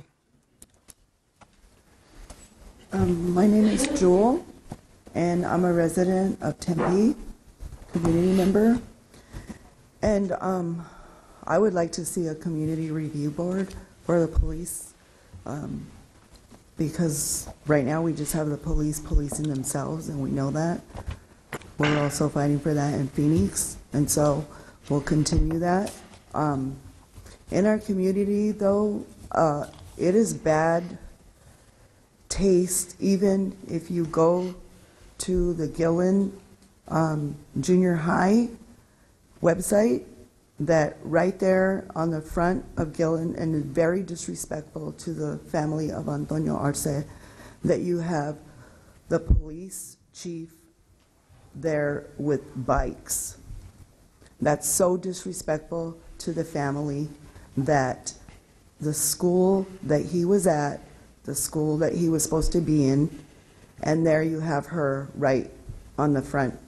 My name is Jewel, and I'm a resident of Tempe, community member. And I would like to see a community review board for the police, because right now we just have the police policing themselves, and we know that. We're also fighting for that in Phoenix, and so we'll continue that. In our community, though, it is bad taste, even if you go to the Gillen Junior High website, that right there on the front of Gillen, and very disrespectful to the family of Antonio Arce, that you have the police chief there with bikes. That's so disrespectful to the family, that the school that he was at, the school that he was supposed to be in, and there you have her right on the front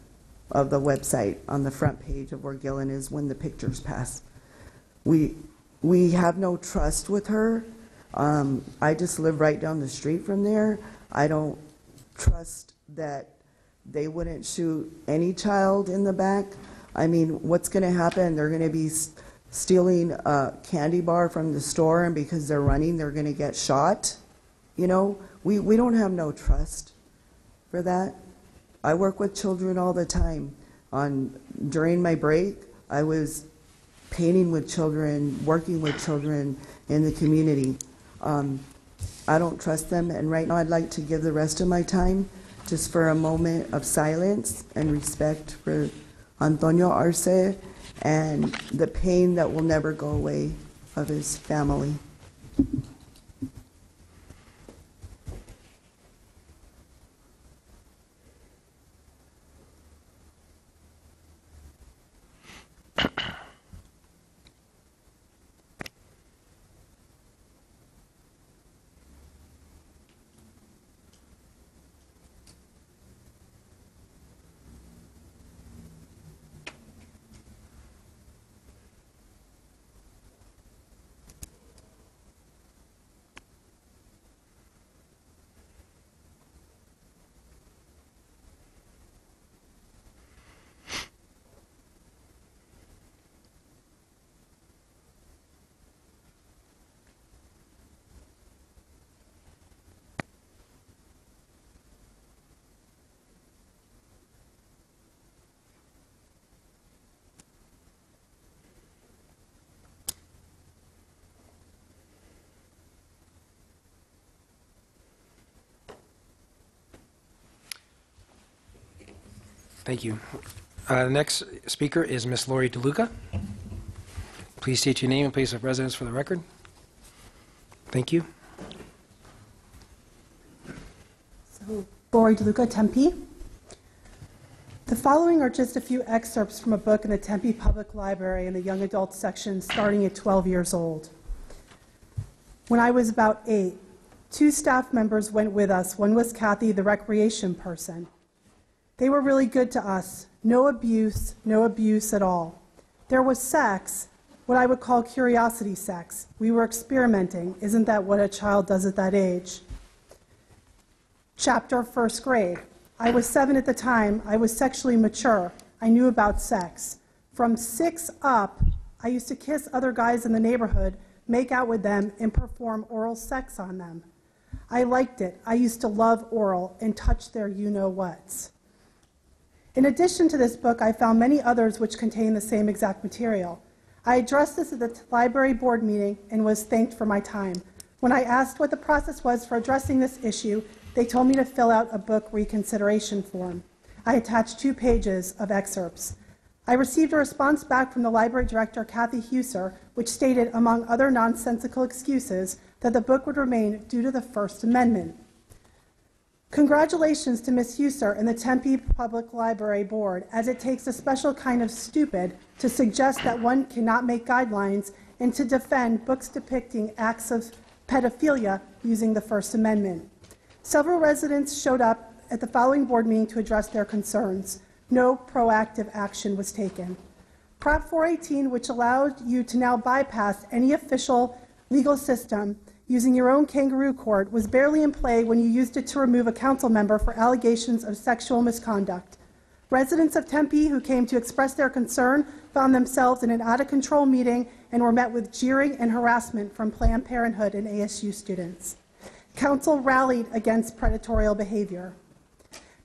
of the website, on the front page of where Gillen is when the pictures pass. We have no trust with her. I just live right down the street from there. I don't trust that they wouldn't shoot any child in the back. I mean, what's going to happen? They're going to be stealing a candy bar from the store, and because they're running, they're going to get shot. You know, we don't have no trust for that. I work with children all the time. During my break, I was painting with children, working with children in the community. I don't trust them, and right now I'd like to give the rest of my time just for a moment of silence and respect for Antonio Arce and the pain that will never go away of his family. Thank you. The next speaker is Ms. Lori DeLuca. Please state your name and place of residence for the record. Thank you. So, Lori DeLuca, Tempe. The following are just a few excerpts from a book in the Tempe Public Library in the young adult section starting at 12 years old. When I was about 8, 2 staff members went with us. One was Kathy, the recreation person. They were really good to us. No abuse at all. There was sex, what I would call curiosity sex. We were experimenting. Isn't that what a child does at that age? Chapter 1st grade. I was 7 at the time. I was sexually mature. I knew about sex. From 6 up, I used to kiss other guys in the neighborhood, make out with them, and perform oral sex on them. I liked it. I used to love oral and touch their you-know-whats. In addition to this book, I found many others which contain the same exact material. I addressed this at the library board meeting and was thanked for my time. When I asked what the process was for addressing this issue, they told me to fill out a book reconsideration form. I attached 2 pages of excerpts. I received a response back from the library director, Kathy Huser, which stated, among other nonsensical excuses, that the book would remain due to the First Amendment. Congratulations to Ms. Huser and the Tempe Public Library Board, as it takes a special kind of stupid to suggest that one cannot make guidelines and to defend books depicting acts of pedophilia using the First Amendment. Several residents showed up at the following board meeting to address their concerns. No proactive action was taken. Prop 418, which allowed you to now bypass any official legal system using your own kangaroo court, was barely in play when you used it to remove a council member for allegations of sexual misconduct. Residents of Tempe who came to express their concern found themselves in an out-of-control meeting and were met with jeering and harassment from Planned Parenthood and ASU students. Council rallied against predatory behavior.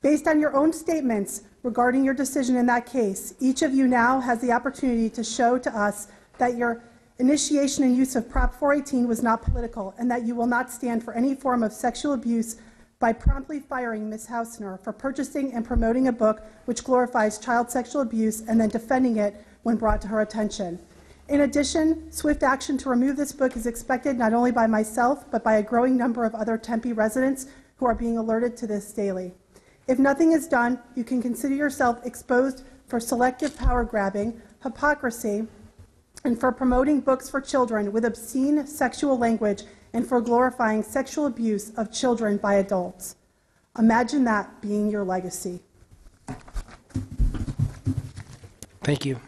Based on your own statements regarding your decision in that case, each of you now has the opportunity to show to us that your initiation and use of Prop 418 was not political and that you will not stand for any form of sexual abuse by promptly firing Ms. Hausner for purchasing and promoting a book which glorifies child sexual abuse and then defending it when brought to her attention. In addition, swift action to remove this book is expected not only by myself, but by a growing number of other Tempe residents who are being alerted to this daily. If nothing is done, you can consider yourself exposed for selective power grabbing, hypocrisy, and for promoting books for children with obscene sexual language and for glorifying sexual abuse of children by adults. Imagine that being your legacy. Thank you.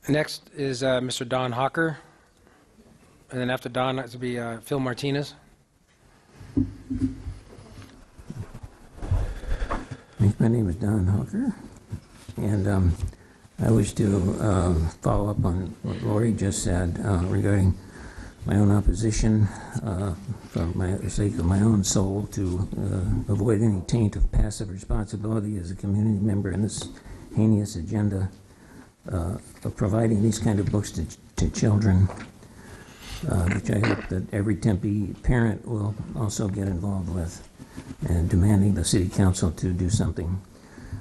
Next is Mr. Don Hawker, and then after Don, it will be Phil Martinez. My name is Don Hawker, and I wish to follow up on what Lori just said regarding my own opposition for the sake of my own soul to avoid any taint of passive responsibility as a community member in this heinous agenda of providing these kind of books to children, which I hope that every Tempe parent will also get involved with, and demanding the City Council to do something.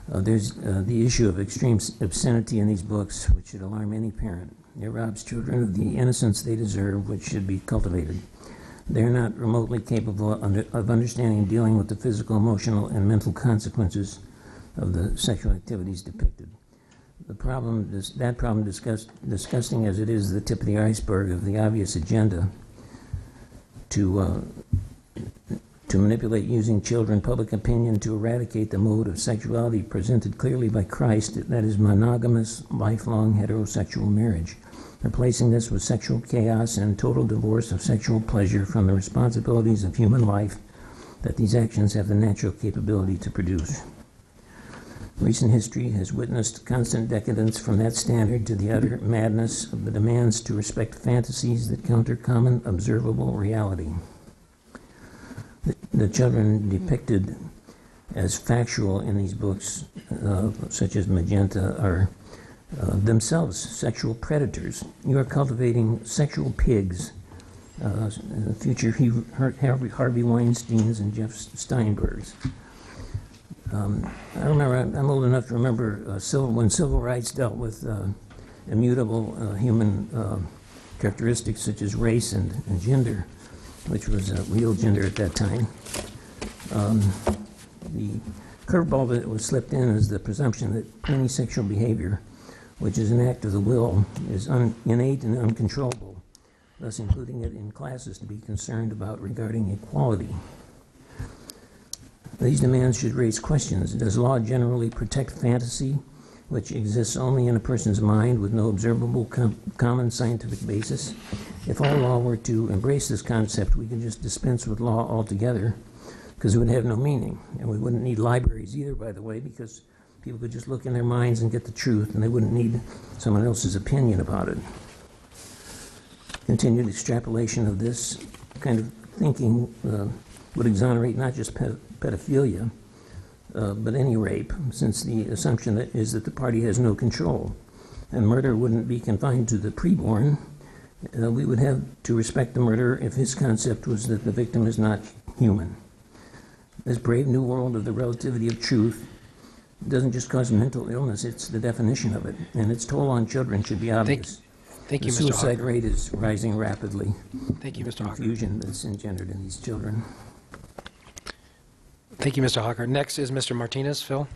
There's the issue of extreme obscenity in these books, which should alarm any parent. It robs children of the innocence they deserve, which should be cultivated. They're not remotely capable of understanding and dealing with the physical, emotional, and mental consequences of the sexual activities depicted. That problem, disgusting as it is, the tip of the iceberg of the obvious agenda to manipulate using children public opinion to eradicate the mode of sexuality presented clearly by Christ, that is monogamous, lifelong heterosexual marriage, replacing this with sexual chaos and total divorce of sexual pleasure from the responsibilities of human life that these actions have the natural capability to produce. Recent history has witnessed constant decadence from that standard to the utter madness of the demands to respect fantasies that counter common observable reality. The children depicted as factual in these books, such as Magenta, are themselves sexual predators. You are cultivating sexual pigs, future Harvey Weinsteins and Jeff Steinbergs. I remember, I'm old enough to remember when civil rights dealt with immutable human characteristics such as race and gender, which was real gender at that time. The curveball that was slipped in is the presumption that any sexual behavior, which is an act of the will, is innate and uncontrollable, thus including it in classes to be concerned about regarding equality. These demands should raise questions. Does law generally protect fantasy, which exists only in a person's mind with no observable common scientific basis? If all law were to embrace this concept, we could just dispense with law altogether, because it would have no meaning. And we wouldn't need libraries either, by the way, because people could just look in their minds and get the truth, and they wouldn't need someone else's opinion about it. Continued extrapolation of this kind of thinking would exonerate not just pedophilia, but any rape, since the assumption is that the party has no control. And murder wouldn't be confined to the preborn. We would have to respect the murderer if his concept was that the victim is not human. This brave new world of the relativity of truth doesn't just cause mental illness, it's the definition of it. And its toll on children should be obvious. Thank you, The Mr. suicide Hawker. rate is rising rapidly. Thank you, Mr. Hawker. Confusion that's engendered in these children. Thank you, Mr. Hawker. Next is Mr. Martinez. Phil?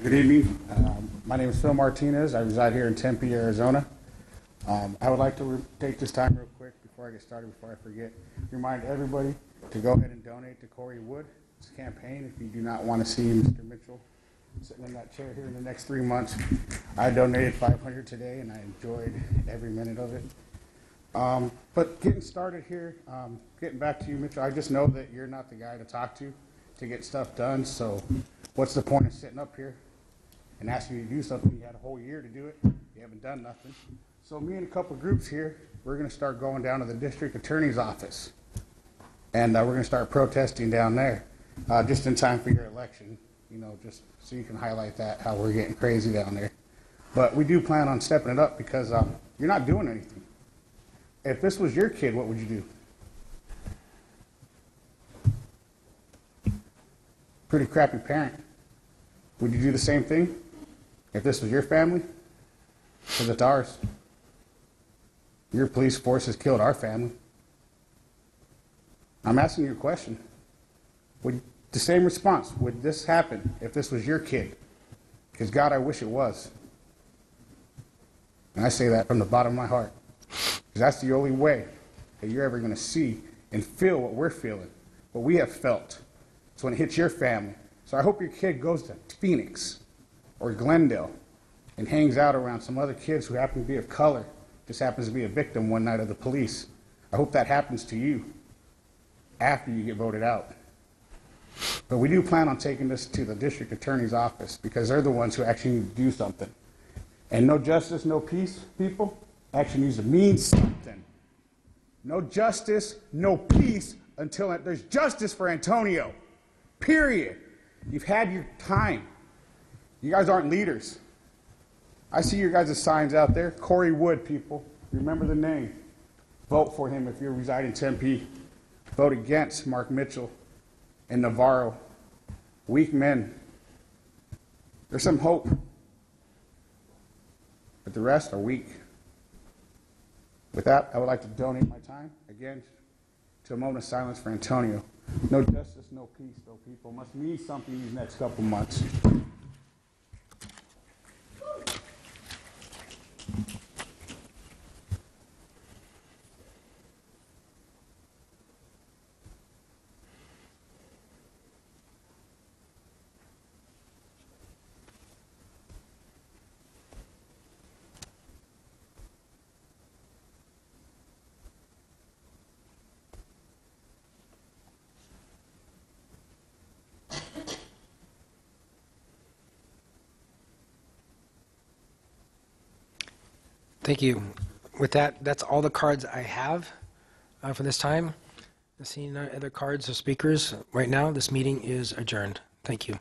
Good evening. My name is Phil Martinez. I reside here in Tempe, Arizona. I would like to take this time real quick before I get started, before I forget, remind everybody to go ahead and donate to Corey Wood's campaign if you do not want to see Mr. Mitchell sitting in that chair here in the next 3 months. I donated $500 today, and I enjoyed every minute of it. But getting started here, getting back to you, Mitchell, I just know that you're not the guy to talk to get stuff done, so what's the point of sitting up here and asking you to do something? You had a whole year to do it. You haven't done nothing. So me and a couple groups here, we're going to start going down to the district attorney's office, and we're going to start protesting down there just in time for your election, you know, just so you can highlight that, how we're getting crazy down there. But we do plan on stepping it up because you're not doing anything. If this was your kid, what would you do? Pretty crappy parent. Would you do the same thing if this was your family? Because it's ours. Your police force has killed our family. I'm asking you a question. Would the same response, would this happen if this was your kid? Because God, I wish it was. And I say that from the bottom of my heart. Because that's the only way that you're ever going to see and feel what we're feeling, what we have felt. So when it hits your family. So I hope your kid goes to Phoenix or Glendale and hangs out around some other kids who happen to be of color, just happens to be a victim one night of the police. I hope that happens to you after you get voted out. But we do plan on taking this to the district attorney's office because they're the ones who actually need to do something. And no justice, no peace, people, actually needs to mean something. No justice, no peace until there's justice for Antonio. Period. You've had your time. You guys aren't leaders. I see your guys' signs out there. Corey Wood, people. Remember the name. Vote for him if you reside in Tempe. Vote against Mark Mitchell and Navarro. Weak men. There's some hope. But the rest are weak. With that, I would like to donate my time, again, to a moment of silence for Antonio. No justice, no peace, though, people. Must mean something these next couple months. Thank you. With that, that's all the cards I have for this time. Seeing no other cards or speakers right now, this meeting is adjourned. Thank you.